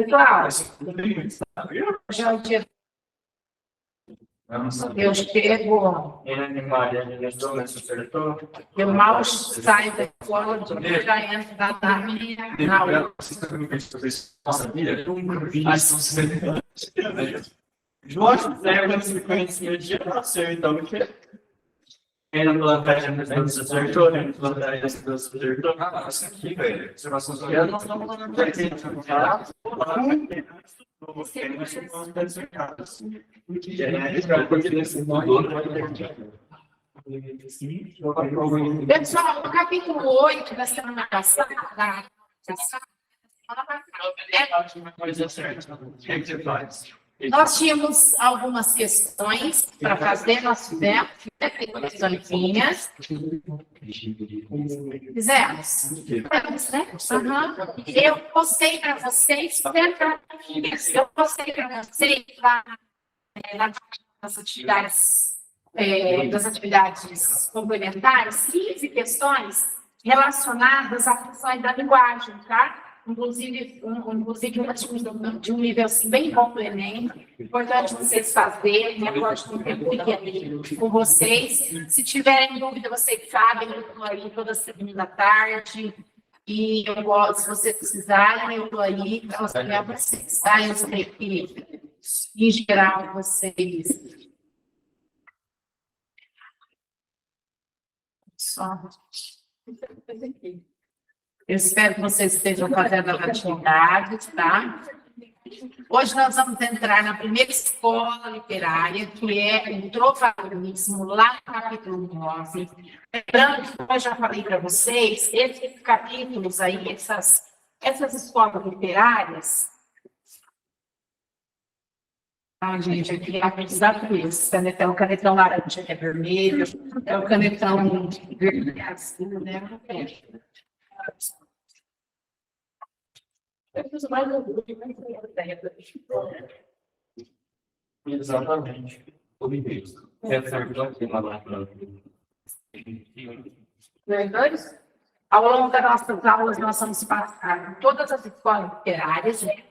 Cláudio, eu chego, eu mal saio da escola, eu já entro na minha aula. João, quando se conhecia o dia, nasceu então o quê? Ainda no vantagem das danças acertou, né? No vantagem das danças acertou. Ah, nossa, aqui, velho. Observação social, nós estamos falando Pessoal, no capítulo 8 da semana passada, nós tínhamos algumas questões para fazer, nós fizemos questõezinhas. Fizemos? Né? Uhum. Eu postei para vocês, lá das atividades complementares, 15 questões relacionadas à função da linguagem, tá? Inclusive uma de um nível assim, bem bom do Enem, importante vocês fazerem, né? Pode ter um tempo pequeno com vocês. Se tiverem dúvida, vocês sabem, eu estou aí toda segunda à tarde, e eu gosto, se vocês precisarem, eu estou aí para auxiliar vocês, tá? Eu sei que, em geral, vocês... Só... Eu espero que vocês estejam fazendo as atividades, tá? Hoje nós vamos entrar na primeira escola literária, que é o trovadorismo, lá no capítulo 9. Lembrando que eu já falei para vocês, esses capítulos aí, essas escolas literárias... Ah, gente, aqui é exato isso. O canetão laranja que é vermelho, é o canetão vermelho azul, né? Exatamente. Ao longo das nossas aulas, nós vamos passar todas as escolas literárias, né?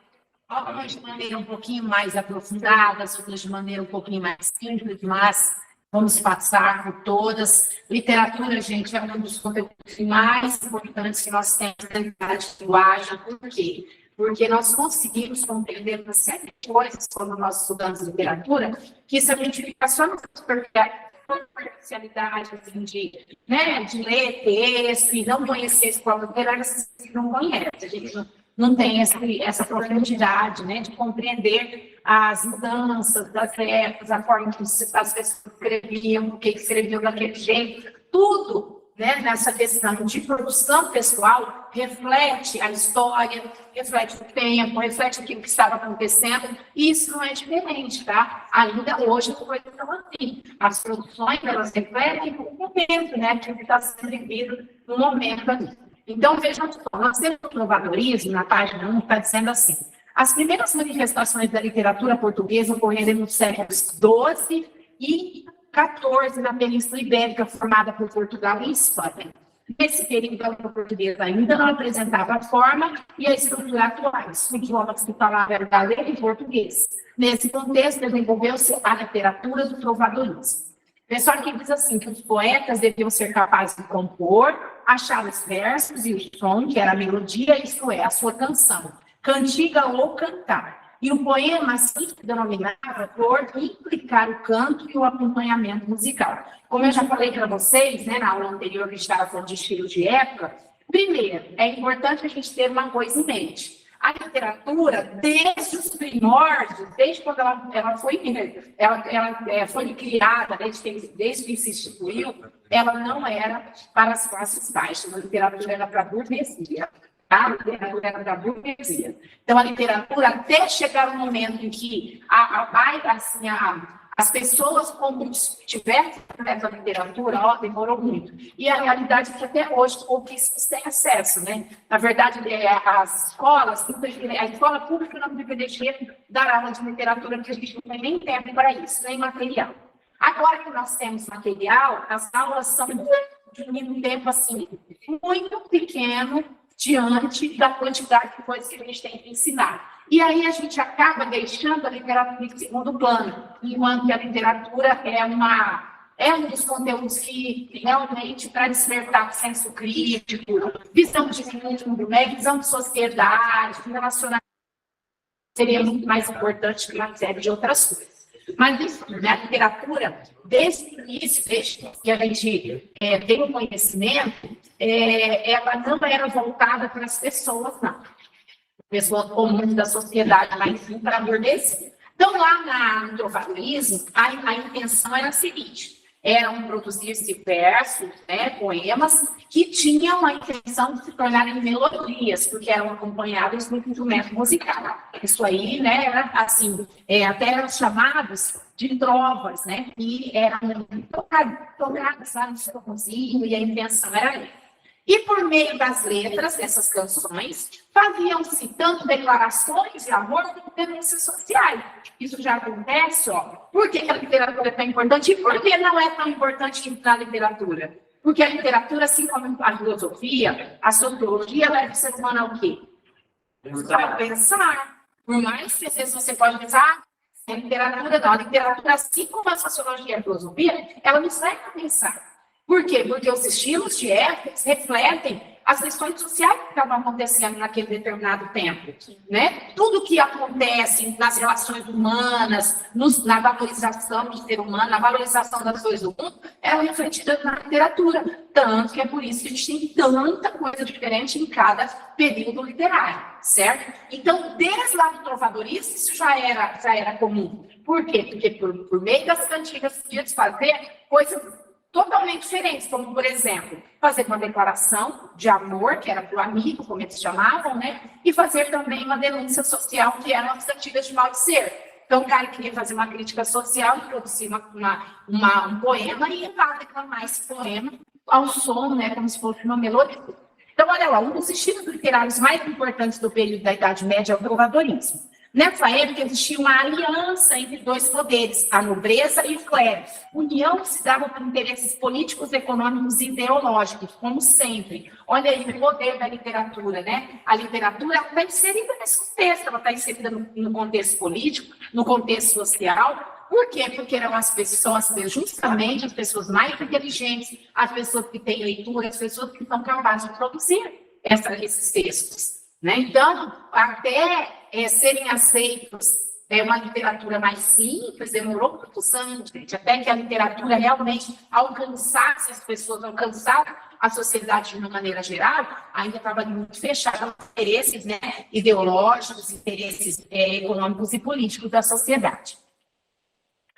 Algumas de maneira um pouquinho mais aprofundada, outras de maneira um pouquinho mais simples, mas vamos passar por todas. Literatura, gente, é um dos conteúdos mais importantes que nós temos na linguagem. Por quê? Porque nós conseguimos compreender uma série de coisas quando nós estudamos literatura, que se a gente ficar só no superficialidade assim, de ler texto e não conhecer a escola literária, vocês não conhecem. A gente não tem essa profundidade, né, de compreender as mudanças das épocas, a forma que as pessoas escreviam, o que escreviam daquele jeito, tudo, né, nessa questão de produção pessoal reflete a história, reflete o tempo, reflete aquilo que estava acontecendo, e isso não é diferente, tá? Ainda hoje as coisas estão assim. As produções, elas refletem o momento, né, que está sendo vivido no momento ali. Então, vejam só, nós temos o trovadorismo, na página 1, está dizendo assim: as primeiras manifestações da literatura portuguesa ocorreram nos séculos XII e XIV na Península Ibérica, formada por Portugal e Espanha. Nesse período, a língua portuguesa ainda não apresentava a forma e a estrutura atuais. O idioma que se falava era o galego e português. Nesse contexto, desenvolveu-se a literatura do trovadorismo. Pessoal que diz assim, que os poetas deviam ser capazes de compor, achar os versos e o som, que era a melodia, isto é, a sua canção, cantiga ou cantar. E o poema assim se denominava por implicar o canto e o acompanhamento musical. Como eu já falei para vocês, né, na aula anterior que a gente estava falando de estilo de época, primeiro, é importante a gente ter uma coisa em mente. A literatura, desde os primórdios, desde quando ela foi criada, desde que se instituiu, ela não era para as classes baixas. A literatura era para a burguesia. A literatura era para a burguesia. Então, a literatura, até chegar o momento em que as pessoas, como tiveram acesso à literatura, demorou muito. E a realidade é que até hoje pouquíssimos têm acesso, né? Na verdade, as escolas, a escola pública não deveria dar aula de literatura, porque a gente não tem nem tempo para isso, nem material. Agora que nós temos material, as aulas são de um tempo assim, muito pequeno, diante da quantidade de coisas que a gente tem que ensinar. E aí a gente acaba deixando a literatura em segundo plano, enquanto que a literatura é um dos conteúdos que realmente para despertar senso crítico, visão de mundo, né, visão de sociedade, relacionamento, seria muito mais importante que uma série de outras coisas. Mas isso, né, a literatura, desde o início, desde que a gente tem o conhecimento, ela não era voltada para as pessoas, não. Pessoas comuns da sociedade, mas sim para a burguesia. Então, lá no trovadorismo, a intenção era a seguinte: eram produzir-se versos, né, poemas, que tinham a intenção de se tornarem melodias, porque eram acompanhados do instrumento musical. Isso aí, né, era assim, até eram chamados de trovas, né, que eram tocadas lá no sertãozinho, e a intenção era ali. E por meio das letras dessas canções, faziam-se tanto declarações de amor como denúncias sociais. Isso já acontece, ó. Por que a literatura é tão importante? E por que não é tão importante na literatura? Porque a literatura, assim como a filosofia, a sociologia, leva o ser humano ao quê? Para pensar. Por mais que às vezes você pode pensar, a literatura não. A literatura, assim como a sociologia e a filosofia, ela nos leva a pensar. Por quê? Porque os estilos de época refletem as questões sociais que estavam acontecendo naquele determinado tempo, né? Tudo que acontece nas relações humanas, na valorização do ser humano, na valorização das coisas do mundo, é refletida na literatura. Tanto que é por isso que a gente tem tanta coisa diferente em cada período literário, certo? Então, desde lá do trovadorismo, isso já era comum. Por quê? Porque por meio das cantigas podia fazer coisas totalmente diferentes, como, por exemplo, fazer uma declaração de amor, que era para o amigo, como eles chamavam, né? E fazer também uma denúncia social, que eram as cantigas de maldizer. Então, o cara queria fazer uma crítica social e produzir um poema e ia lá declamar esse poema ao som, né? Como se fosse uma melodia. Então, olha lá, um dos estilos literários mais importantes do período da Idade Média é o trovadorismo. Nessa época, existia uma aliança entre dois poderes, a nobreza e o clero. União que se dava por interesses políticos, econômicos e ideológicos, como sempre. Olha aí o poder da literatura, né? A literatura está inserida nesse contexto, ela está inserida no contexto político, no contexto social. Por quê? Porque eram as pessoas, justamente as pessoas mais inteligentes, as pessoas que têm leitura, as pessoas que são capazes de produzir esses textos, né? Então, até serem aceitos uma literatura mais simples, demorou muitos anos, gente, até que a literatura realmente alcançasse as pessoas, alcançasse a sociedade de uma maneira geral, ainda estava muito fechada aos interesses, né, ideológicos, interesses econômicos e políticos da sociedade.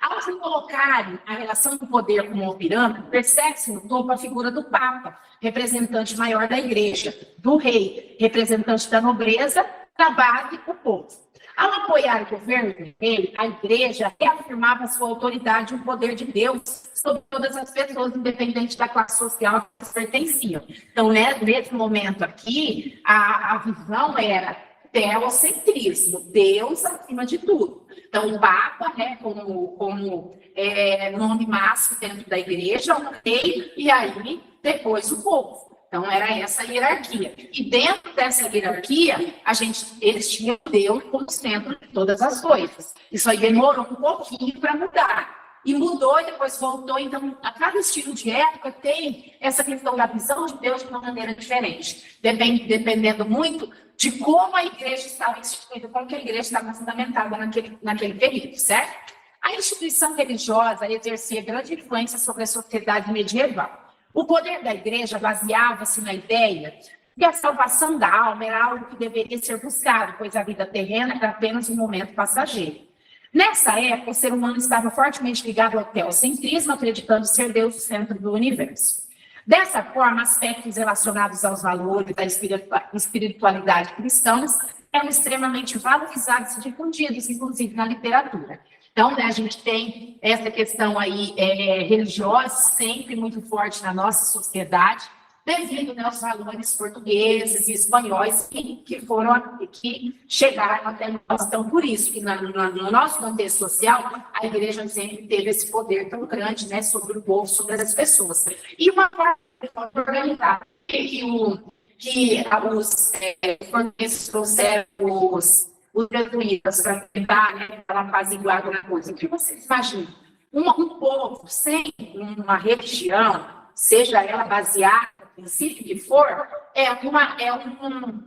Ao se colocarem a relação do poder como uma pirâmide, percebe-se no topo a figura do Papa, representante maior da Igreja, do rei, representante da nobreza, da base, o povo. Ao apoiar o governo do rei, a Igreja reafirmava sua autoridade e o poder de Deus sobre todas as pessoas, independente da classe social que eles pertenciam. Então, né, nesse momento aqui, a visão era teocentrismo, Deus acima de tudo. Então, o Papa, né, como nome máximo dentro da Igreja, o rei, e aí depois o povo. Então, era essa hierarquia. E dentro dessa hierarquia, eles tinham Deus como centro de todas as coisas. Isso aí demorou um pouquinho para mudar. E mudou e depois voltou. Então, a cada estilo de época tem essa questão da visão de Deus de uma maneira diferente. Dependendo muito de como a igreja estava instituída, como que a igreja estava fundamentada naquele período, certo? A instituição religiosa exercia grande influência sobre a sociedade medieval. O poder da igreja baseava-se na ideia que a salvação da alma era algo que deveria ser buscado, pois a vida terrena era apenas um momento passageiro. Nessa época, o ser humano estava fortemente ligado ao teocentrismo, acreditando ser Deus o centro do universo. Dessa forma, aspectos relacionados aos valores da espiritualidade cristãos eram extremamente valorizados e difundidos, inclusive na literatura. Então, né, a gente tem essa questão aí religiosa sempre muito forte na nossa sociedade, devido, né, aos valores portugueses e espanhóis que chegaram até nós. Então, por isso que no nosso contexto social, a igreja sempre teve esse poder tão grande, né, sobre o povo, sobre as pessoas. E uma forma de organizar que os portugueses trouxeram os jesuítas para tentar, né, apaziguar alguma coisa. O que vocês imaginam? Um povo sem uma religião, seja ela baseada no princípio que for, é um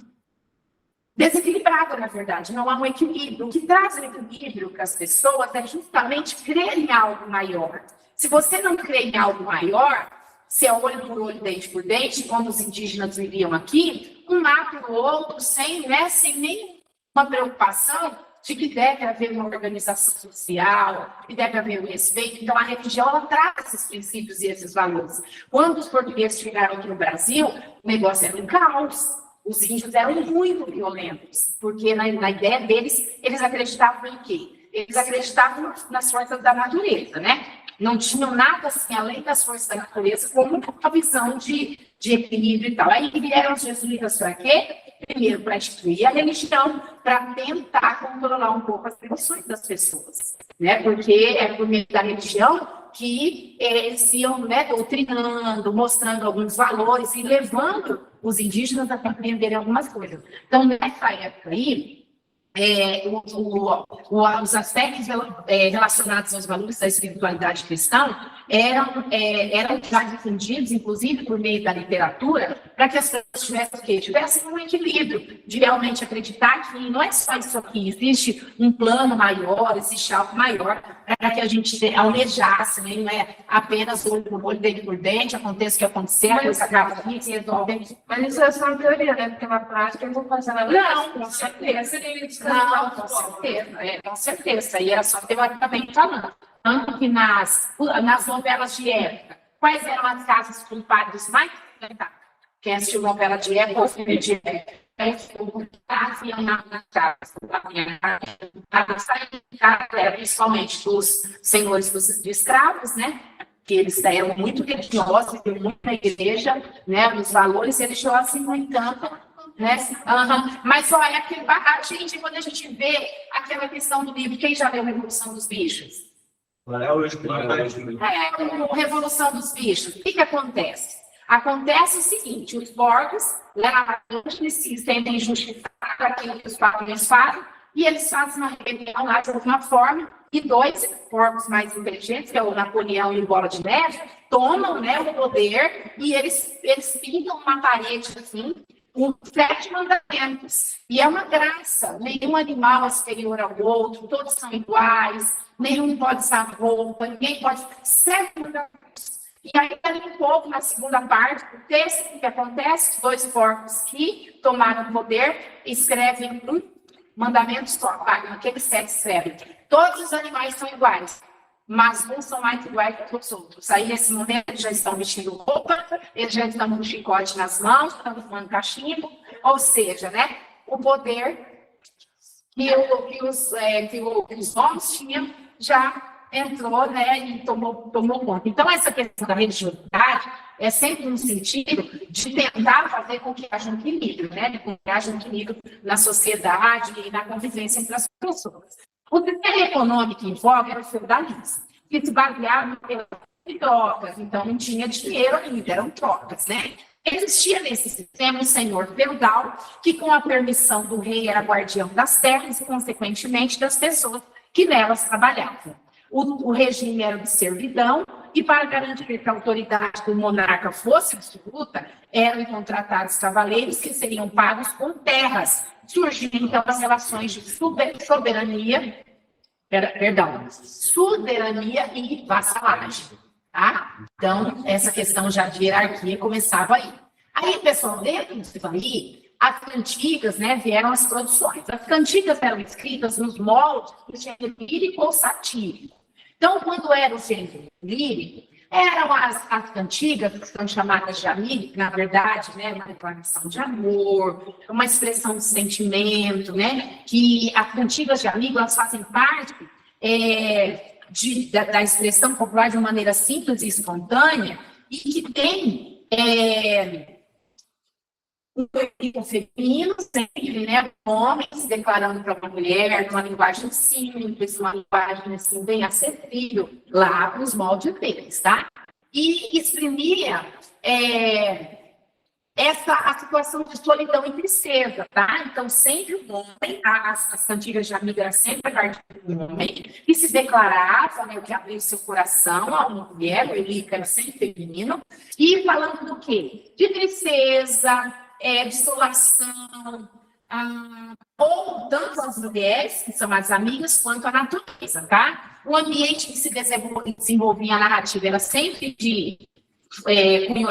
desequilibrado, na verdade, não há um equilíbrio. O que traz um equilíbrio para as pessoas é justamente crer em algo maior. Se você não crê em algo maior, se é olho por olho, dente por dente, como os indígenas viviam aqui, um mata o outro sem nenhuma preocupação de que deve haver uma organização social, que deve haver o respeito. Então, a religião, ela traz esses princípios e esses valores. Quando os portugueses chegaram aqui no Brasil, o negócio era um caos. Os índios eram muito violentos, porque na ideia deles, eles acreditavam em quê? Eles acreditavam nas forças da natureza, né? Não tinham nada assim, além das forças da natureza, como a visão de equilíbrio e tal. Aí vieram os jesuítas para quê? Primeiro, para instituir a religião, para tentar controlar um pouco as emoções das pessoas, né? Porque é por meio da religião que eles iam, né, doutrinando, mostrando alguns valores e levando os indígenas a compreenderem algumas coisas. Então, nessa época aí, os aspectos relacionados aos valores da espiritualidade cristã eram já difundidos, inclusive por meio da literatura, para que as pessoas tivessem um equilíbrio de realmente acreditar que não é só isso aqui, existe um plano maior, existe algo maior, para que a gente almejasse, né? Não é apenas olho por olho, dente por dente, aconteça o que acontecer, mas acaba aqui, se resolve. Mas isso é só uma teoria, né? Porque na prática eu vou fazer nada. Não, com certeza. Não, com certeza, com certeza. E era só teoricamente falando. Tanto que nas novelas de época, quais eram as casas com padres mais frequentadas? Quem assistiu novela de época ou filme de época? Iam na casa, principalmente dos senhores de escravos, né? Que eles eram muito religiosos, tinham muita igreja, né? Os valores religiosos, no entanto, né? Mas olha, quando a gente vê aquela questão do livro, quem já leu Revolução dos Bichos? Revolução dos Bichos, o que acontece? Acontece o seguinte, os porcos, se sentem injustiçados aquilo que os patrões fazem, e eles fazem uma rebelião lá de alguma forma, e dois porcos mais inteligentes, que é o Napoleão e o Bola de Neve, tomam, né, o poder, e eles pintam uma parede assim, com 7 mandamentos. E é uma graça, nenhum animal é superior ao outro, todos são iguais, nenhum pode usar roupa, ninguém pode... 7 mandamentos. E aí, ali um pouco, na segunda parte do texto, o que acontece? Os 2 porcos que tomaram o poder escrevem um mandamento só. O que eles escrevem? Todos os animais são iguais, mas uns são mais iguais que os outros. Aí, nesse momento, eles já estão vestindo roupa, eles já estão com chicote nas mãos, estão fumando cachimbo, ou seja, né, o poder que os homens tinham já entrou, né, e tomou conta. Então, essa questão da religiosidade é sempre no sentido de tentar fazer com que haja um equilíbrio, né, com que haja um equilíbrio na sociedade e na convivência entre as pessoas. O sistema econômico em voga era o feudalismo, que se baseava em trocas, então não tinha dinheiro ainda, eram trocas, né? Existia nesse sistema um senhor feudal que, com a permissão do rei, era guardião das terras e, consequentemente, das pessoas que nelas trabalhavam. O regime era de servidão e, para garantir que a autoridade do monarca fosse absoluta, eram contratados cavaleiros que seriam pagos com terras. Surgiram, então, as relações de soberania e vassalagem. Tá? Então, essa questão já de hierarquia começava aí. Aí, pessoal, dentro disso aí, as cantigas, né, vieram as produções. As cantigas eram escritas nos moldes do gênero lírico ou satírico. Então, quando era o gênero lírico, eram as cantigas, que são chamadas de amigo, que, na verdade, né, uma declaração de amor, uma expressão de sentimento, né, que as cantigas de amigo, elas fazem parte da expressão popular de uma maneira simples e espontânea, e que tem um perfil feminino sempre, né? Um homem se declarando para uma mulher, uma linguagem simples, uma linguagem assim, bem acessível, lá nos moldes deles, tá? E exprimia a situação de solidão e tristeza, tá? Então, sempre o homem, as cantigas de amiga eram sempre a partir do homem, que se declarava, né, que abriu seu coração a uma mulher, o lírico era sempre feminino, e falando do quê? De tristeza, desolação, ou tanto as mulheres, que são as amigas, quanto a natureza, tá? O ambiente que se desenvolvia a narrativa era sempre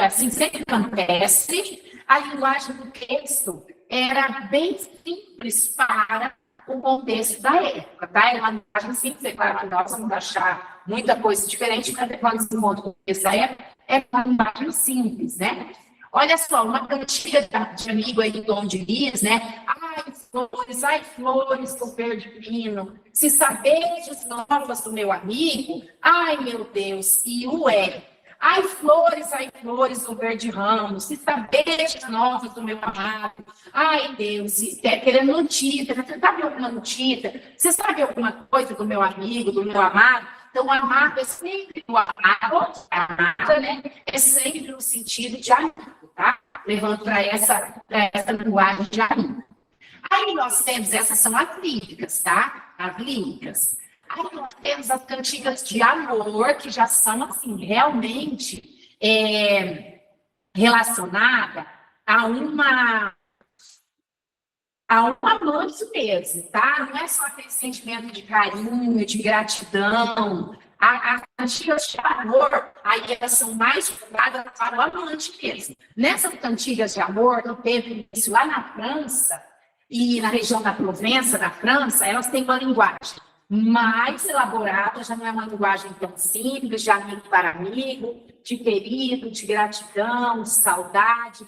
assim, sempre campestre. A linguagem do texto era bem simples para o contexto da época, tá? É uma linguagem simples, é claro que nós vamos achar muita coisa diferente, mas quando se encontra o contexto da época, é uma linguagem simples, né? Olha só, uma cantiga de amigo aí do Dom de Lis, né? Ai, flores do verde pino, se sabedes novas do meu amigo, ai, meu Deus, e o é. Ai, flores do verde ramo, se sabedes novas do meu amado, ai, Deus, querendo notícia, você sabe alguma notícia? Você sabe alguma coisa do meu amigo, do meu amado? Então, o amado é sempre o amado, a amada, né? É sempre no sentido de amigo, tá? Levando para essa linguagem de amigo. Aí nós temos, essas são as líricas, tá? As líricas. Aí nós temos as cantigas de amor, que já são, assim, realmente relacionadas a uma amante mesmo, tá? Não é só aquele sentimento de carinho, de gratidão. As cantigas de amor, aí elas são mais voltadas para o amante mesmo. Nessas cantigas de amor, que teve isso lá na França, e na região da Provença, da França, elas têm uma linguagem mais elaborada, já não é uma linguagem tão simples, de amigo para amigo, de querido, de gratidão, de saudade,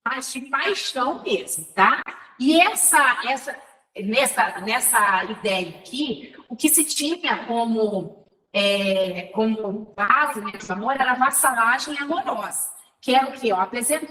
mas de paixão mesmo, tá? E nessa ideia aqui, o que se tinha como base nesse amor era a vassalagem amorosa, que é o quê? Apresenta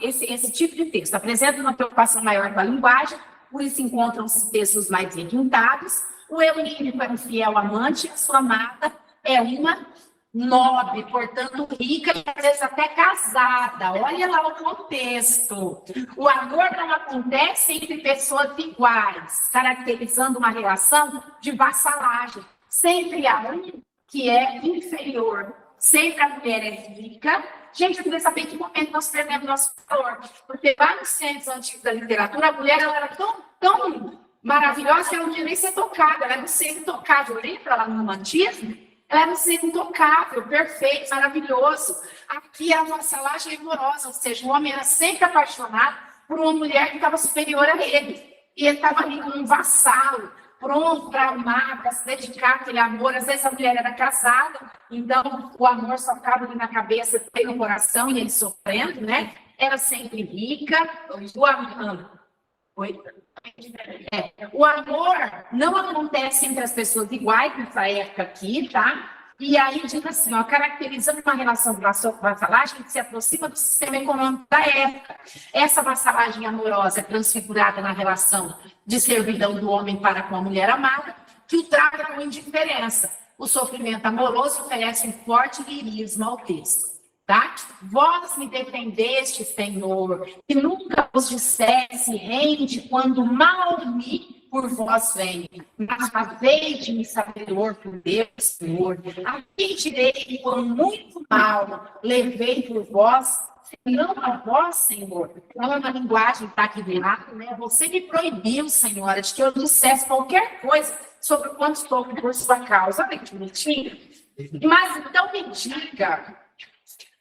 esse tipo de texto, apresenta uma preocupação maior com a linguagem, por isso encontram-se textos mais requintados. O eu lírico é um fiel amante, a sua amada é uma nobre, portanto rica e às vezes até casada. Olha lá o contexto. O amor não acontece entre pessoas iguais, caracterizando uma relação de vassalagem. Sempre há um que é inferior. Sempre a mulher é rica. Gente, eu queria saber em que momento nós perdemos nosso valor. Porque lá nos centros antigos da literatura, a mulher ela era tão maravilhosa que ela não tinha nem ser tocada. Ela era um ser intocável. Lembra lá no romantismo? Ela era um ser intocável, perfeito, maravilhoso. Aqui a vassalagem amorosa, ou seja, o homem era sempre apaixonado por uma mulher que estava superior a ele. E ele estava ali como um vassalo, pronto para amar, para se dedicar àquele amor. Às vezes a mulher era casada, então o amor só ficava ali na cabeça, no coração, e ele sofrendo, né? Era sempre rica. O amor não acontece entre as pessoas iguais nessa época aqui, tá? E aí diz assim, ó, caracterizando uma relação de vassalagem que se aproxima do sistema econômico da época. Essa vassalagem amorosa é transfigurada na relação de servidão do homem para com a mulher amada, que o trata com indiferença. O sofrimento amoroso oferece um forte lirismo ao texto. Tá? Vós me defendeste, Senhor, que nunca vos dissesse rende quando mal me por vós vem, mas fazei-me sabedor por Deus, Senhor. A quem direi quão muito mal levei por vós, não a vós, Senhor. Não é uma linguagem taquidinata, né? Você me proibiu, Senhora, de que eu dissesse qualquer coisa sobre o quanto estou por sua causa. Olha que bonitinho. Mas então me diga,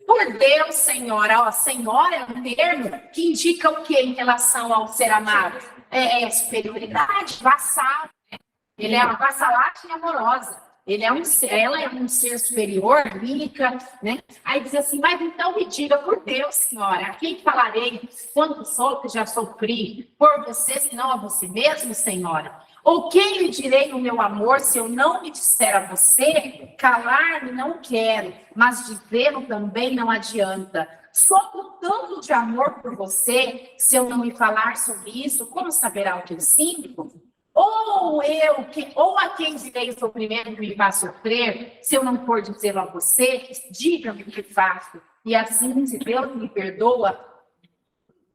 por Deus, Senhora, ó, Senhora é um termo que indica o que em relação ao ser amado? É superioridade, vassalo. Né? Ele é uma vassalagem amorosa. Ela é um ser superior, lírica, né? Aí diz assim, mas então me diga, por Deus, Senhora, a quem falarei quando sou que já sofri por você, senão a você mesmo, Senhora? Ou quem lhe direi o meu amor se eu não me disser a você? Calar-me não quero, mas dizê-lo também não adianta. Sofro tanto de amor por você, se eu não me falar sobre isso, como saberá o que eu sinto? Ou a quem direi o sofrimento que me faz sofrer, se eu não for dizê-lo a você, diga-me o que faço. E assim, se Deus me perdoa,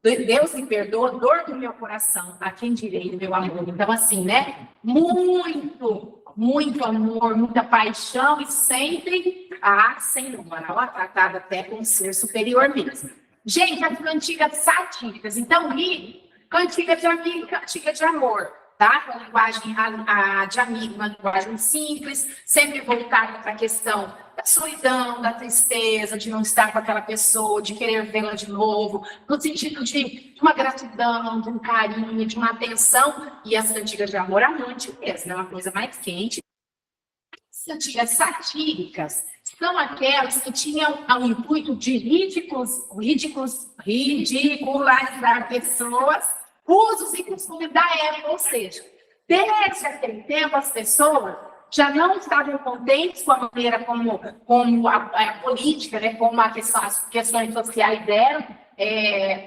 Deus me perdoa, dor do meu coração, a quem direi, meu amor. Então, assim, né? Muito amor, muita paixão e sempre a senhora, ó, tratada até como ser superior mesmo. Gente, as cantigas satíficas. Então, li cantiga de amigo, cantiga de amor. Tá? Com a linguagem de amigo, uma linguagem simples, sempre voltada para a questão da solidão, da tristeza, de não estar com aquela pessoa, de querer vê-la de novo, no sentido de uma gratidão, de um carinho, de uma atenção, e as cantigas de amor amante mesmo, é uma coisa mais quente. As cantigas satíricas são aquelas que tinham o intuito de ridicularizar pessoas, usos e costumes da época, ou seja, desde aquele tempo as pessoas já não estavam contentes com a maneira como a política, né, como as questões sociais eram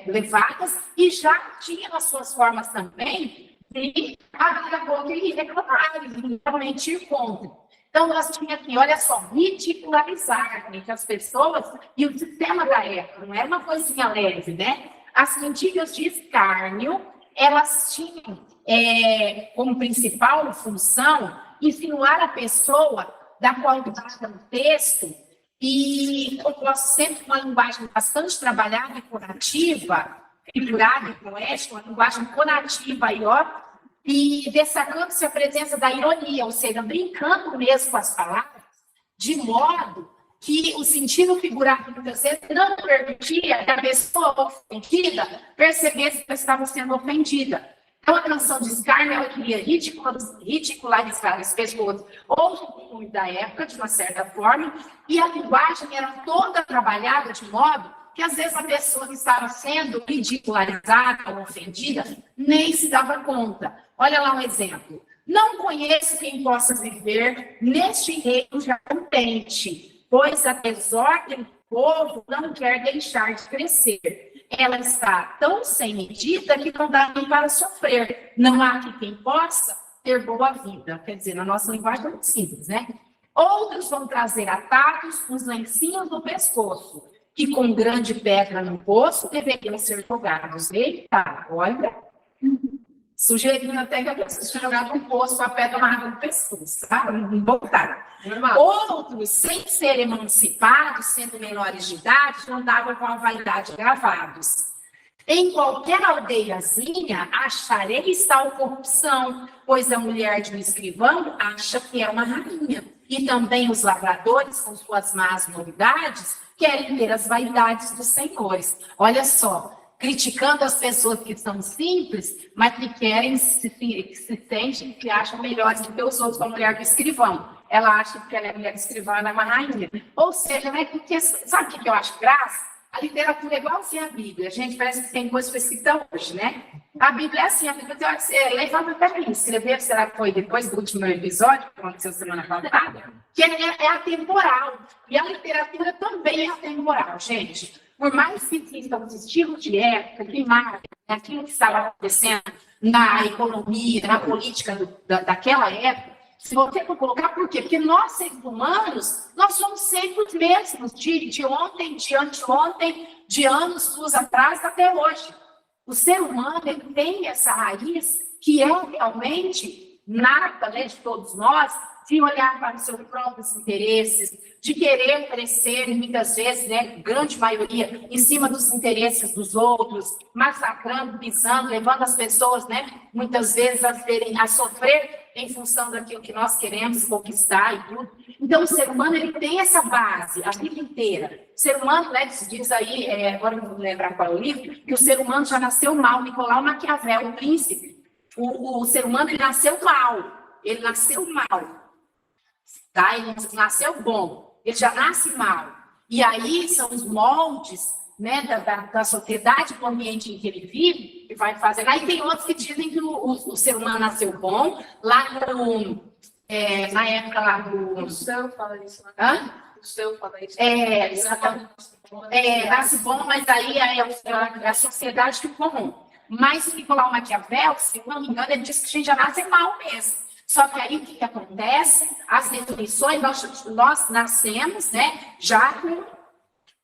levadas, e já tinham as suas formas também de abrir a boca e reclamar, e realmente ir contra. Então, nós tínhamos assim, olha só, ridicularizar as pessoas e o sistema da época, não era uma coisinha leve, né? As cantigas de escárnio, elas tinham como principal função insinuar a pessoa da qual trata o texto, e eu gosto sempre de uma linguagem bastante trabalhada e conativa, figurada e poética, uma linguagem conativa aí, ó, e destacando-se a presença da ironia, ou seja, brincando mesmo com as palavras, de modo que o sentido figurado muitas vezes não permitia que a pessoa ofendida percebesse que estava sendo ofendida. Então, a canção de escárnio, ela queria ridicularizar as pessoas ou da época, de uma certa forma, e a linguagem era toda trabalhada de modo que, às vezes, a pessoa que estava sendo ridicularizada ou ofendida nem se dava conta. Olha lá um exemplo. Não conheço quem possa viver neste reino já contente, pois a desordem do povo não quer deixar de crescer. Ela está tão sem medida que não dá nem para sofrer. Não há que quem possa ter boa vida. Quer dizer, na nossa linguagem é muito simples, né? Outros vão trazer atados os lencinhos do pescoço, que com grande pedra no poço deveriam ser jogados. Eita, olha, sugerindo até que a pessoa tinha jogado um poço com a pedra amarrada no pescoço, tá? Não voltaram. Outros, sem ser emancipados, sendo menores de idade, andavam com a vaidade gravados. Em qualquer aldeiazinha, achareis tal corrupção, pois a mulher de um escrivão acha que é uma rainha. E também os lavradores, com suas más novidades, querem ter as vaidades dos senhores. Olha só, criticando as pessoas que são simples, mas que querem, que se sentem, que acham melhores do que os outros, com a mulher do escrivão. Ela acha que ela é mulher do escrivão, ela é uma rainha. Ou seja, né, porque, sabe o que eu acho graça? A literatura é igualzinha à Bíblia. Gente, parece que tem coisa escrita hoje, né? A Bíblia é assim, a Bíblia tem hora que você levanta até mim. Escrever, será que foi depois do último episódio, que aconteceu semana passada? Que é atemporal. E a literatura também é atemporal, gente. Por mais que existam os estilos de época, que marcam aquilo que estava acontecendo na economia, na política daquela época, se você for colocar, por quê? Porque nós, seres humanos, nós somos sempre os mesmos, de ontem, de anteontem, de anos, luz atrás, até hoje. O ser humano, ele tem essa raiz que é realmente nata, né, de todos nós, de olhar para os seus próprios interesses, de querer crescer, e muitas vezes, né, grande maioria, em cima dos interesses dos outros, massacrando, pisando, levando as pessoas, né, muitas vezes a sofrer em função daquilo que nós queremos conquistar e tudo. Então, o ser humano, ele tem essa base a vida inteira. O ser humano, né, diz aí, agora não vou lembrar qual é o livro, que o ser humano já nasceu mal. Nicolau Maquiavel, o príncipe, o ser humano, ele nasceu mal. Ele nasceu mal. Tá? Ele não nasceu bom. Ele já nasce mal. E aí são os moldes, né, da sociedade, do ambiente em que ele vive, e vai fazendo. Aí tem outros que dizem que o ser humano nasceu bom, lá na época lá do... O seu fala isso, né? Hã? O seu fala isso. Nasce bom, mas aí é a sociedade que comum. Mas o Nicolau Maquiavel, se não me engano, ele disse que a gente já nasce mal mesmo. Só que aí o que acontece? As definições, nós nascemos, né, já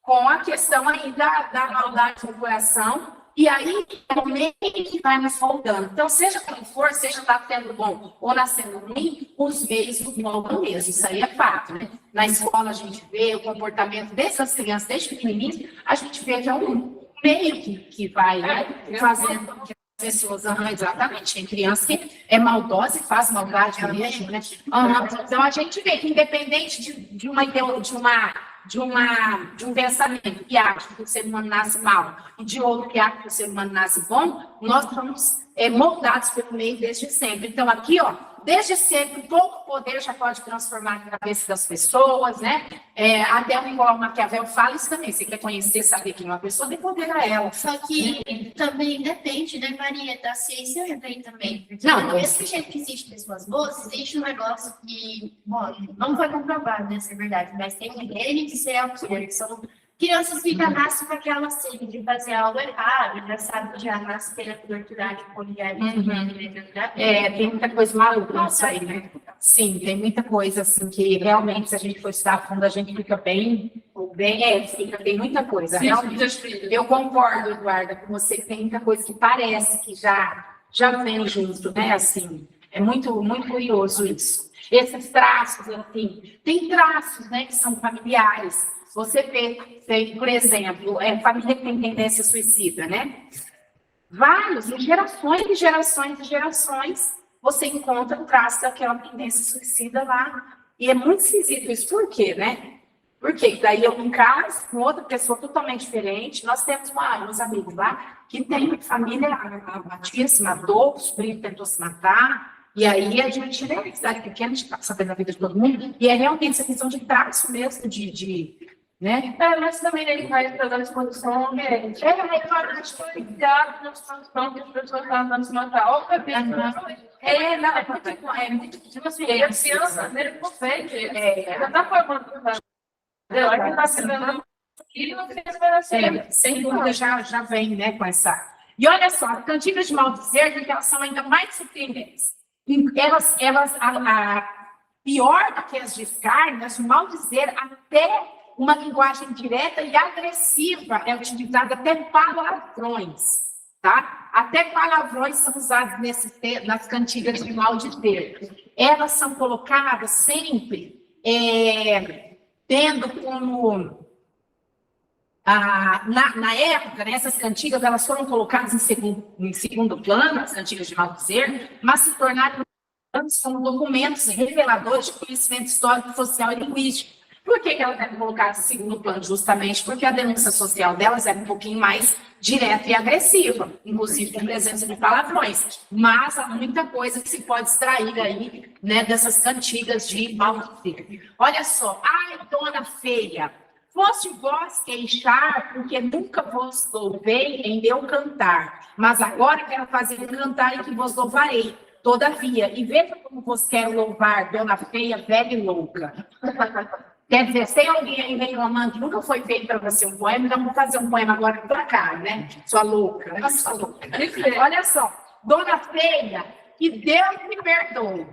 com a questão aí da maldade no coração, E aí, é o meio que vai nos moldando. Então, seja como for, seja nascendo bom ou nascendo ruim, os meios nos moldam mesmo. Isso aí é fato, né? Na escola, a gente vê o comportamento dessas crianças, desde pequenininhos, a gente vê que é um meio que vai, né, fazendo com que as pessoas... Exatamente. Tem criança que é maldosa e faz maldade mesmo, né? Então, a gente vê que, independente de um pensamento que acha que o ser humano nasce mal e de outro que acha que o ser humano nasce bom, nós somos moldados pelo meio desde sempre. Então, aqui, ó, desde sempre, pouco poder já pode transformar a cabeça das pessoas, né? Até igual o Maquiavel fala isso também. Você quer conhecer, saber quem é uma pessoa, dê poder a ela. Só que também depende, né, Maria, da ciência também. Não, Do mesmo jeito que existem pessoas boas, existe um negócio que, bom, não foi comprovado, né, se é verdade, mas tem ele de ser autor, que são crianças que já nascem com aquela sede de fazer algo errado, já sabe que já nasce querendo torturar de poligar. Tem muita coisa maluca nisso aí, né? Sim, tem muita coisa assim que realmente, se a gente for estudar a fundo, a gente fica bem, tem muita coisa. Realmente, eu concordo, Eduarda, com você que tem muita coisa que parece que já vem junto, né? Assim, é muito, muito curioso isso. Esses traços, assim, tem traços, né, que são familiares. Você vê, tem, por exemplo, família que tem tendência suicida, né? Vários, em gerações e gerações e gerações, você encontra um traço daquela tendência suicida lá. E é muito esquisito isso. Por quê, né? Porque daí eu em casa, com outra pessoa totalmente diferente, nós temos uns amigos lá que tem família, a tia se matou, o sobrinho tentou se matar, e aí a gente, né, cidade pequena, a gente está sabendo da vida de todo mundo, e é realmente essa questão de traço mesmo, né? Mas também ele faz toda a disposição ambiente. Ele fala de cuidado na situação que as pessoas estão dando se matar. Ou bebê, tipo assim, a criança, ele consegue. Já está formando. Ela está sendo. E não tem esperança. Sem dúvida, já vem, né, com essa. E olha só, as cantigas de maldizer, que elas são ainda mais surpreendentes. Pior do que as de escárnio, as de maldizer, até uma linguagem direta e agressiva é utilizada, até palavrões, tá? Até palavrões são usados nas cantigas de maldizer. Elas são colocadas sempre tendo como... na época, né, essas cantigas elas foram colocadas em segundo plano, as cantigas de maldizer, mas se tornaram como documentos reveladores de conhecimento histórico, social e linguístico. Por que elas eram colocadas em segundo plano? Justamente porque a denúncia social delas era um pouquinho mais direta e agressiva, inclusive com presença de palavrões. Mas há muita coisa que se pode extrair aí, né, dessas cantigas de maldizer. Olha só, ai, dona feia, foste vós queixar, porque nunca vos louvei em meu cantar, mas agora quero fazer um cantar em que vos louvarei. Todavia, e veja como vos quero louvar, dona feia, velha e louca. Quer dizer, se tem alguém aí reclamando que nunca foi feito para você um poema, então vou fazer um poema agora para cá, né? Sua louca. Olha só, dona feia, que Deus me perdoe,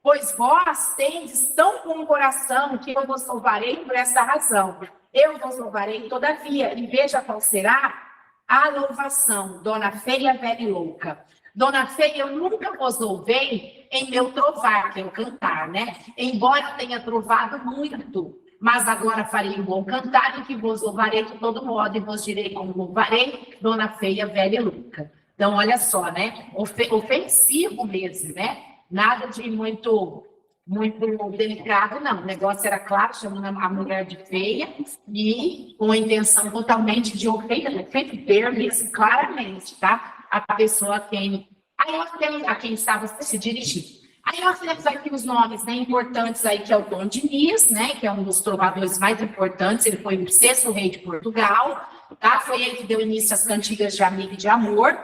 pois vós tendes tão bom coração que eu vos louvarei por essa razão. Eu vos louvarei todavia, e veja qual será a louvação, dona feia, velha e louca. Dona feia, eu nunca vos louvei em meu trovar, que é o cantar, né? Embora tenha trovado muito, mas agora farei um bom cantar, em que vos louvarei de todo modo, e vos direi como louvarei, dona feia, velha e louca. Então, olha só, né? Ofensivo mesmo, né? Nada de muito delicado, não. O negócio era claro, chamando a mulher de feia, e com a intenção totalmente de ofender mesmo, claramente, tá? A pessoa a quem estava se dirigindo. Aí nós temos aqui os nomes, né, importantes aí, que é o Dom Diniz, né, que é um dos trovadores mais importantes, ele foi o 6º rei de Portugal, tá? Foi ele que deu início às cantigas de amigo e de amor,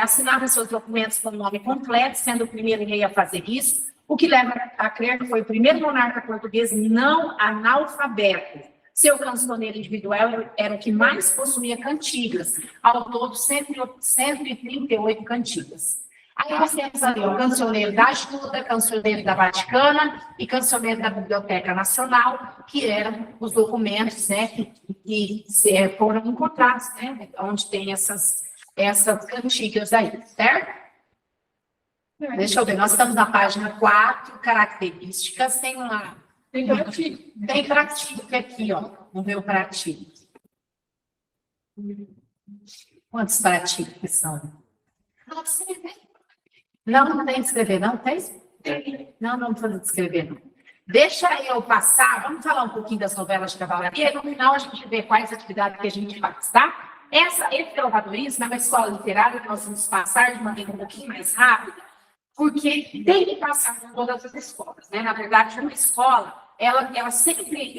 assinava seus documentos com o nome completo, sendo o primeiro rei a fazer isso, o que leva a crer que foi o primeiro monarca português não analfabeto. Seu cancioneiro individual era o que mais possuía cantigas, ao todo 138 cantigas. Aí nós temos ali o cancioneiro da Ajuda, cancioneiro da Vaticana e cancioneiro da Biblioteca Nacional, que eram os documentos, né, que foram encontrados, né, onde tem essas cantigas aí, certo? Deixa eu ver, nós estamos na página 4, características, tem pratica aqui, ó, vamos ver o pratica. Quantos praticas são? Não tem que escrever, não tem? Não precisa descrever, não. Deixa eu passar, vamos falar um pouquinho das novelas de cavalaria, e no final a gente vê quais atividades que a gente faz, tá? Esse trovadorismo é uma escola literária que nós vamos passar de maneira um pouquinho mais rápida, porque tem que passar por todas as escolas, né? Na verdade, uma escola, ela sempre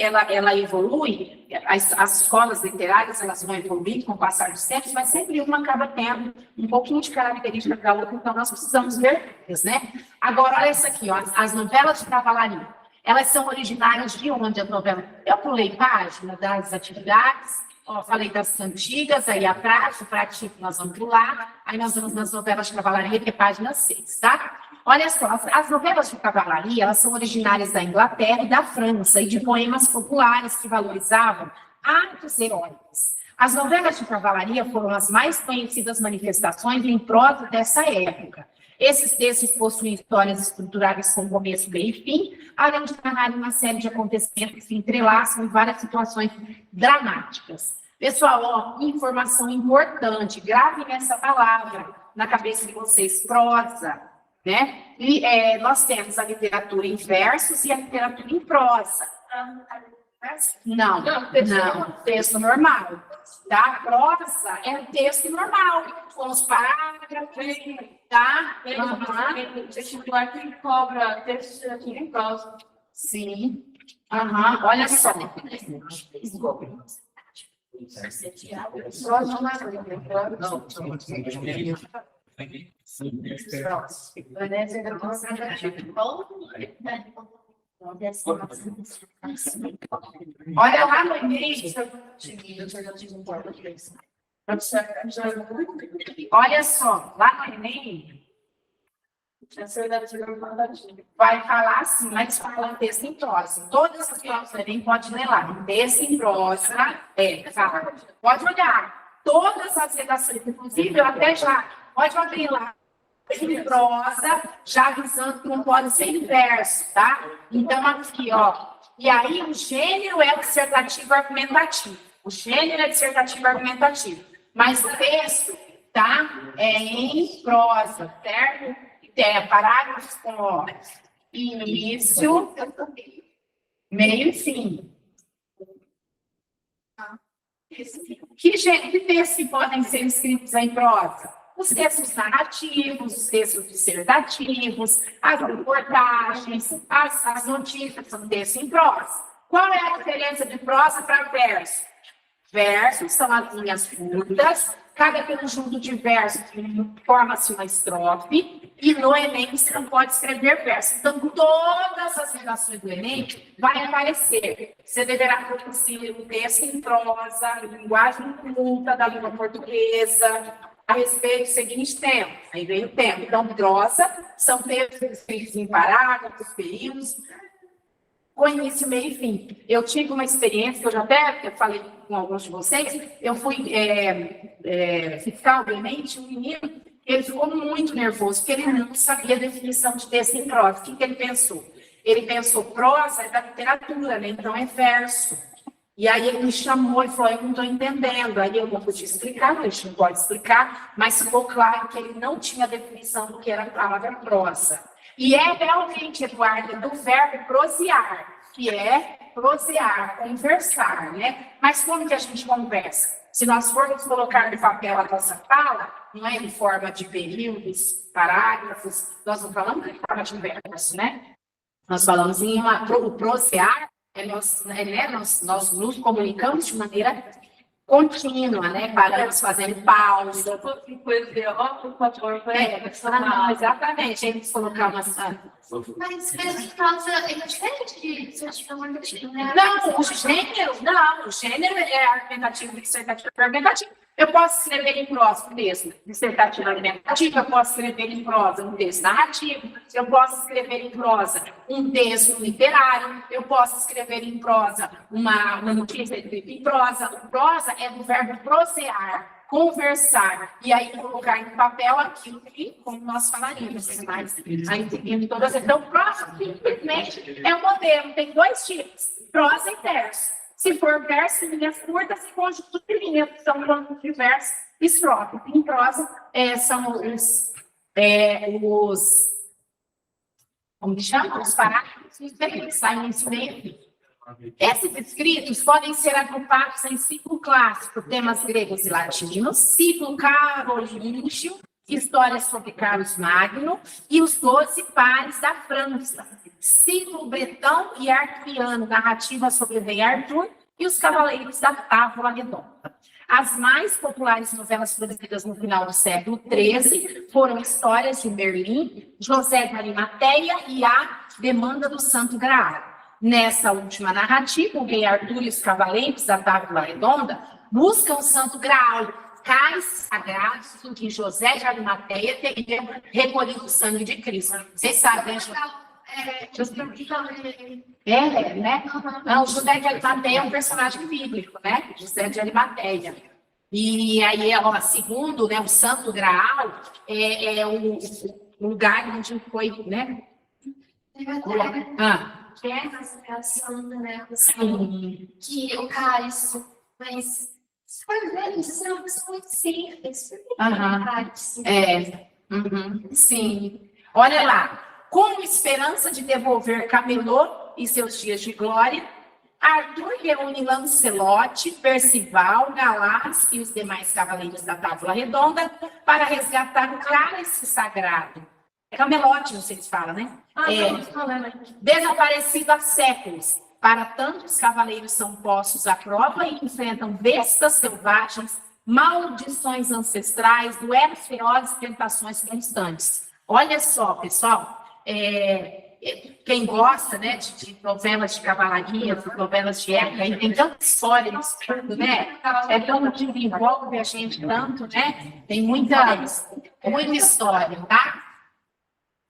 evolui, as escolas literárias, elas vão evoluir com o passar dos tempos, mas sempre uma acaba tendo um pouquinho de característica da outra, então nós precisamos ver isso, né? Agora, olha essa aqui, ó, as novelas de cavalaria, elas são originárias de onde a novela? Eu pulei página das atividades, ó, falei das antigas, aí a prática, o prático nós vamos pular, aí nós vamos nas novelas de cavalaria, que é página 6, tá? Olha só, as novelas de cavalaria, elas são originárias da Inglaterra e da França, e de poemas populares que valorizavam atos heróicos. As novelas de cavalaria foram as mais conhecidas manifestações em prosa dessa época. Esses textos possuem histórias estruturadas com começo, meio e fim, além de narrar uma série de acontecimentos que se entrelaçam em várias situações dramáticas. Pessoal, ó, informação importante, gravem essa palavra na cabeça de vocês, prosa, né? E nós temos a literatura em versos e a literatura em prosa. Não, texto normal, tá? Prosa é um texto normal, com os parágrafos, tá? Vestibular que cobra texto aqui em prosa. Sim. Olha só. Olha lá no início. Olha só, lá no Enem, vai falar assim, mas fala texto em prosa. Todas as provas do Enem pode ler lá. Texto em prosa, fala. Pode olhar. Todas as redações, inclusive, eu até já, pode abrir lá. Em prosa, já avisando que não pode ser em verso, tá? Então, aqui, ó. E aí, o gênero é dissertativo argumentativo. O gênero é dissertativo argumentativo. Mas o texto, tá? É em prosa, certo? Tem parágrafos com ó, início, meio e fim. Que textos que podem ser escritos em prosa? Os textos narrativos, os textos dissertativos, as reportagens, as notícias são textos em prosa. Qual é a diferença de prosa para verso? Versos são as linhas curtas, cada conjunto de versos forma-se uma estrofe, e no Enem você não pode escrever verso. Então, todas as redações do Enem vai aparecer. Você deverá produzir um texto em prosa, linguagem culta da língua portuguesa, a respeito dos seguintes temas. Aí vem o tema. Então, prosa são textos escritos em parágrafos, períodos, com início, meio e fim. Eu tive uma experiência, que eu já até falei com alguns de vocês, eu fui fiscal do Enem, um menino, ele ficou muito nervoso, porque ele não sabia a definição de texto em prosa. O que ele pensou? Ele pensou, prosa é da literatura, né? Então é verso. E aí ele me chamou e falou, eu não estou entendendo. Aí eu não pude explicar, a gente não pode explicar, mas ficou claro que ele não tinha definição do que era a palavra prosa. E é realmente, Eduardo, do verbo prosear, que é prosear, conversar, né? Mas como que a gente conversa? Se nós formos colocar no papel a nossa fala, não é em forma de períodos, parágrafos, nós não falamos em forma de verso, né? Nós falamos em o prosear, nós nos comunicamos de maneira contínua, né? Paramos fazendo pausa. Exatamente, a gente colocar Mas mesmo por causa é diferente de certificado normativo, né? Não, o gênero é argumentativo, dissertativo, argumentativo. Eu posso escrever em prosa um texto dissertativo argumentativo, eu posso escrever em prosa um texto narrativo, eu posso escrever em prosa um texto literário, eu posso escrever em prosa uma notícia escrita em prosa. O prosa é do verbo prosear, conversar, e aí colocar em papel aquilo que, como nós falaríamos, mas aí em todas. Então, prosa, simplesmente, é um modelo, tem dois tipos, prosa e verso. Se for verso, linhas curtas, conjunto de linhas, são conjuntos de verso e estrofe. Em prosa, são como que chama? Os parágrafos diferentes, saem em meio. Esses escritos podem ser agrupados em ciclo clássico, temas gregos e latinos, ciclo carolíngio, histórias sobre Carlos Magno e os 12 pares da França, ciclo bretão e arturiano, narrativa sobre o rei Arthur e os cavaleiros da Távola Redonda. As mais populares novelas produzidas no final do século XIII foram Histórias de Merlin, José de Arimateia e A Demanda do Santo Graal. Nessa última narrativa, o rei Arthur e os cavaleiros da Távola Redonda buscam o Santo Graal, cais sagrados em que José de Arimateia teria recolhido o sangue de Cristo. Vocês sabem, né? Né? Não, José de Arimateia é um personagem bíblico, né? José de Arimateia. E aí, ó, segundo, né, o Santo Graal é o lugar onde foi, né? Que é a santa, né? Que o cálice, mas se for ver, isso é uma pessoa muito simples. Sim. Olha lá. Com esperança de devolver Camelot e seus dias de glória, Arthur reúne Lancelote, Percival, Galás e os demais cavaleiros da Távola Redonda para resgatar o cálice sagrado. Camelote, vocês falam, né? Desaparecido há séculos. Para tanto, os cavaleiros são postos à prova e enfrentam bestas selvagens, maldições ancestrais, duelos ferozes e tentações constantes. Olha só, pessoal, quem gosta, né, de novelas de cavalaria, de novelas de época, e tem tanta história nisso tudo, né? Tão que envolve a gente tanto, né? Tem muita história, tá?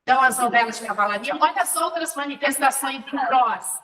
Então, as novelas de cavalaria, olha as outras manifestações em prosa,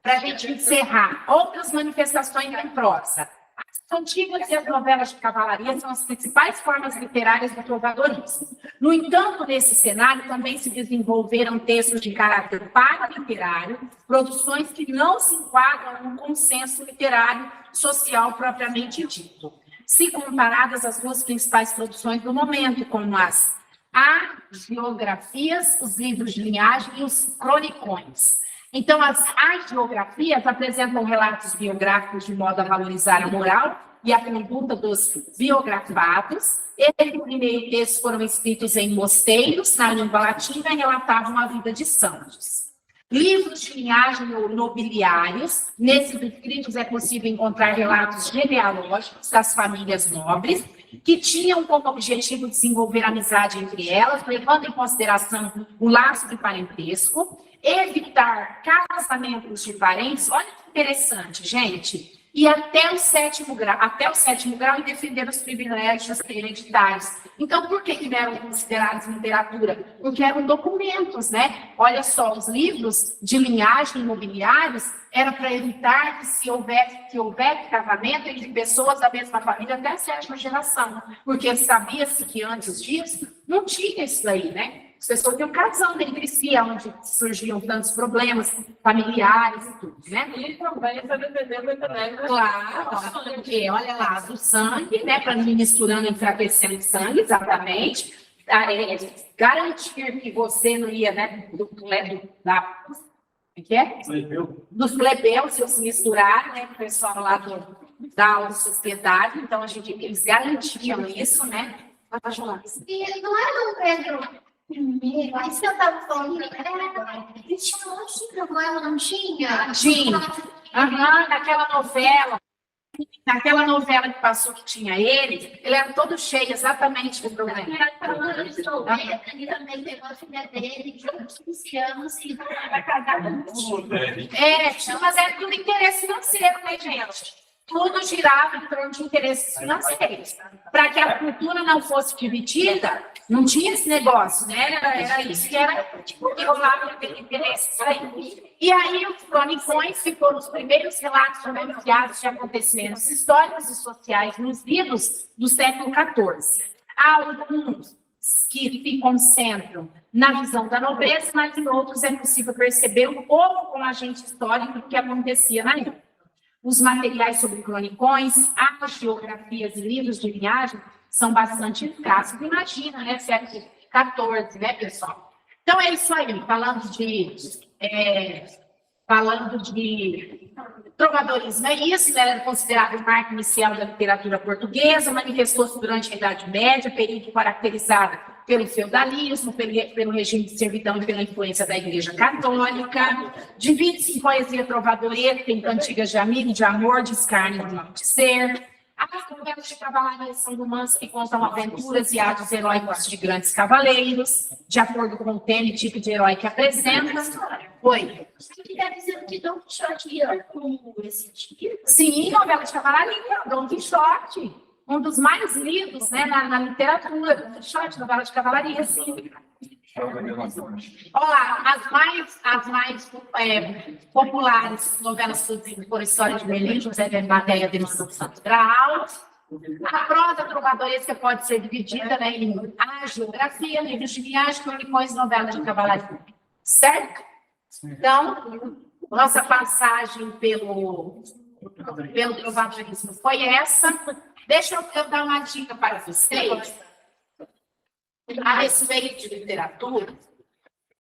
para a gente encerrar. Outras manifestações em prosa. As antigas e as novelas de cavalaria são as principais formas literárias do trovadorismo. No entanto, nesse cenário, também se desenvolveram textos de caráter paraliterário, produções que não se enquadram no consenso literário social propriamente dito. Se comparadas às duas principais produções do momento, como as agiografias, os livros de linhagem e os cronicões. Então, as agiografias apresentam relatos biográficos de modo a valorizar a moral e a conduta dos biografados. Esses primeiros textos foram escritos em mosteiros, na língua latina, e relatavam a vida de santos. Livros de linhagem ou nobiliários, nesses escritos é possível encontrar relatos genealógicos das famílias nobres, que tinham como objetivo desenvolver amizade entre elas, levando em consideração o laço de parentesco, evitar casamentos de parentes. Olha que interessante, gente. E até o sétimo grau, e defender os privilégios hereditários. Então, por que não eram considerados literatura? Porque eram documentos, né? Olha só, os livros de linhagem imobiliários era para evitar que se houvesse casamento entre pessoas da mesma família até a 7ª geração. Porque sabia-se que antes disso não tinha isso daí, né? As pessoas iam casando entre si, onde surgiam tantos problemas familiares e tudo, né? E também para defender o internet. Claro, porque olha lá, do sangue, né? Para ir misturando, enfraquecendo o sangue, exatamente. Garantir que você não ia, né? Dos plebeus, se se misturar, né? O pessoal lá da alta sociedade. Então, eles garantiam isso, né? E não era um Pedro primeiro, aí você estava falando, eles tinham um monte de problema, não tinha? Tinha. Naquela novela, Naquela novela que passou que tinha ele era todo cheio exatamente do problema. Ele também pegou a filha dele, de 15 anos, e vai casar com Mas é tudo interesse financeiro, né, gente? Tudo girava em torno de interesses financeiros. Para que a cultura não fosse dividida, não tinha esse negócio, né? Era isso que era, tipo, que rolava interesses aí. E aí, os cronicões ficou nos primeiros relatos romanceados de acontecimentos históricos e sociais nos livros do século XIV. Há alguns que se concentram na visão da nobreza, mas em outros é possível perceber um pouco como agente histórico do que acontecia na época. Os materiais sobre cronicões, as geografias e livros de viagem são bastante escassos. Imagina, né, século XIV, né, pessoal? Então, é isso aí, falando de trovadorismo, é isso, né? Era considerado o marco inicial da literatura portuguesa, manifestou-se durante a Idade Média, período caracterizado pelo feudalismo, pelo regime de servidão e pela influência da Igreja Católica. Divide-se em poesia trovadoresca, tem cantigas de amigo, de amor, de escárnio, de ser. As novelas de cavalaria são romances que contam aventuras e atos heróicos de grandes cavaleiros, de acordo com o tema e tipo de herói que apresenta. Oi. Você quer dizer que Dom Quixote ia com esse tipo? Sim, novela de cavalaria, Dom Quixote. Um dos mais lidos, né, na literatura. Dom Quixote, novela de cavalaria, sim. Olha, as mais populares novelas produzidas por História de Melim, José de Matéria de Santos Graal. A prosa trovadoresca pode ser dividida, né, em a geografia, livros de viagem, cronicões, novelas de cavalaria. Certo? Então, nossa passagem pelo trovadorismo foi essa. Deixa eu dar uma dica para vocês a respeito de literatura.